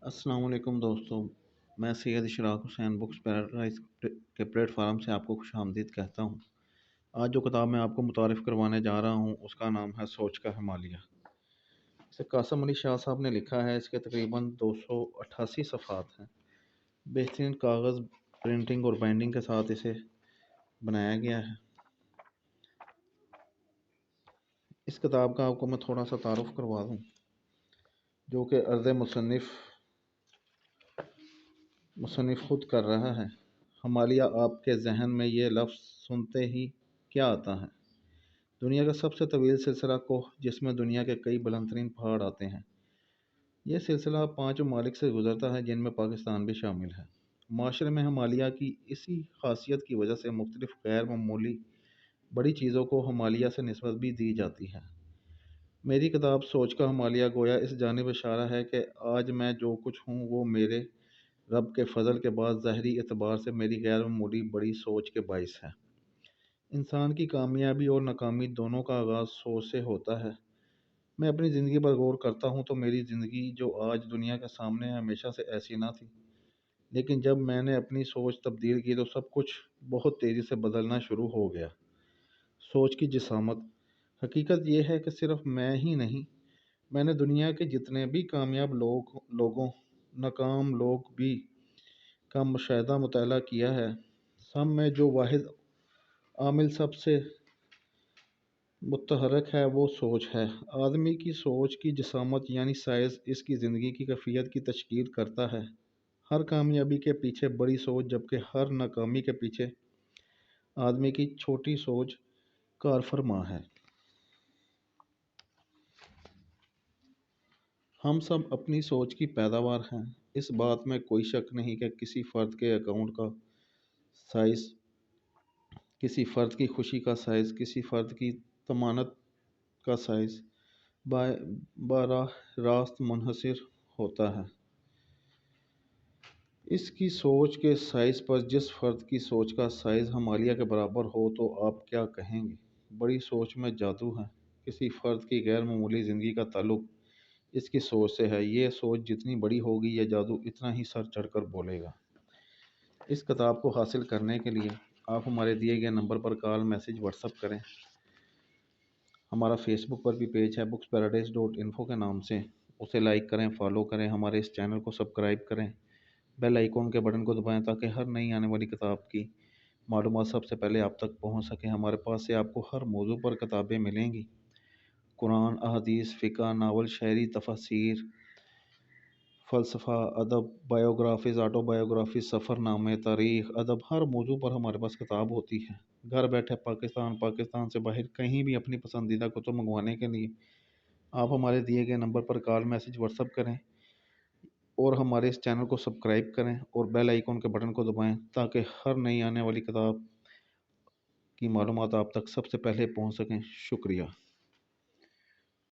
अस्सलाम वालेकुम दोस्तों। मैं Syed Ishraq Hussain books paradise के प्लेटफार्म से आपको खुशामदीद कहता हूँ। आज जो किताब मैं आपको मुतारिफ़ करवाने जा रहा हूँ उसका नाम है सोच का हिमालय। इसे कासम अली शाह साहब ने लिखा है। इसके तकरीबन 288 सफ़ात हैं। बेहतरीन कागज़, प्रिंटिंग और बाइंडिंग के साथ इसे बनाया गया है। इस किताब का आपको मैं थोड़ा सा तारुफ़ करवा दूँ, जो कि अर्ज़ मुसन्निफ़ खुद कर रहा है। हिमालय आपके जहन में ये लफ्ज़ सुनते ही क्या आता है? दुनिया का सबसे तवील सिलसिला कोह, जिसमें दुनिया के कई बुलंदतरीन पहाड़ आते हैं। यह सिलसिला 5 ममालिक से गुजरता है, जिनमें पाकिस्तान भी शामिल है। माशरे में हिमालय की इसी खासियत की वजह से मुख्तलिफ गैर मामूली बड़ी चीज़ों को हिमालय से निस्बत भी दी जाती है। मेरी किताब सोच का हिमालय गोया इस जानिब इशारा है कि आज मैं जो कुछ हूँ वो मेरे रब के फ़ज़ल के बाद ज़ाहिरी एतबार से मेरी गैर मामूली बड़ी सोच के बाइस है। इंसान की कामयाबी और नाकामी दोनों का आगाज़ सोच से होता है। मैं अपनी ज़िंदगी पर गौर करता हूँ तो मेरी ज़िंदगी जो आज दुनिया के सामने है हमेशा से ऐसी ना थी। लेकिन जब मैंने अपनी सोच तब्दील की तो सब कुछ बहुत तेज़ी से बदलना शुरू हो गया। सोच की जिसामत। हकीकत यह है कि सिर्फ मैं ही नहीं, मैंने दुनिया के जितने भी कामयाब लोगों, नाकाम लोग भी का मुशाहिदा मुताला किया है, सब में जो वाहिद आमिल सबसे मुतहर्रिक है वो सोच है। आदमी की सोच की जिसामत यानी साइज़ इसकी ज़िंदगी की कैफियत की तशकील करता है। हर कामयाबी के पीछे बड़ी सोच, जबकि हर नाकामी के पीछे आदमी की छोटी सोच कारफरमा है। हम सब अपनी सोच की पैदावार हैं। इस बात में कोई शक नहीं कि किसी फ़र्द के अकाउंट का साइज़, किसी फ़र्द की खुशी का साइज़, किसी फ़र्द की तमानत का साइज़ बराह रास्त मुनहसर होता है इसकी सोच के साइज़ पर। जिस फ़र्द की सोच का साइज़ हिमालय के बराबर हो तो आप क्या कहेंगे? बड़ी सोच में जादू है। किसी फ़र्द की गैर मामूली ज़िंदगी का ताल्लुक इसकी सोच से है। ये सोच जितनी बड़ी होगी यह जादू इतना ही सर चढ़कर बोलेगा। इस किताब को हासिल करने के लिए आप हमारे दिए गए नंबर पर कॉल, मैसेज, व्हाट्सएप करें। हमारा फेसबुक पर भी पेज है booksparadise.info के नाम से। उसे लाइक करें, फॉलो करें। हमारे इस चैनल को सब्सक्राइब करें। बेल आइकॉन के बटन को दबाएं ताकि हर नई आने वाली किताब की मालूमात सबसे पहले आप तक पहुंच सके। हमारे पास से आपको हर मौजू पर किताबें मिलेंगी। कुरान, अहदीस, फ़िक़्ह, नावल, शायरी, तफसीर, फ़लसफ़ा, अदब, बायोग्राफीज़, ऑटोबायोग्राफीज़, सफ़रनामे, तारीख़, अदब, हर मौजू पर हमारे पास किताब होती है। घर बैठे पाकिस्तान से बाहर कहीं भी अपनी पसंदीदा कुतुब मंगवाने के लिए आप हमारे दिए गए नंबर पर कॉल, मैसेज, व्हाट्सएप करें और हमारे इस चैनल को सब्सक्राइब करें और बेल आइकॉन के बटन को दबाएं ताकि हर नई आने वाली किताब की मालूमात आप तक सबसे पहले पहुंच सकें। शुक्रिया।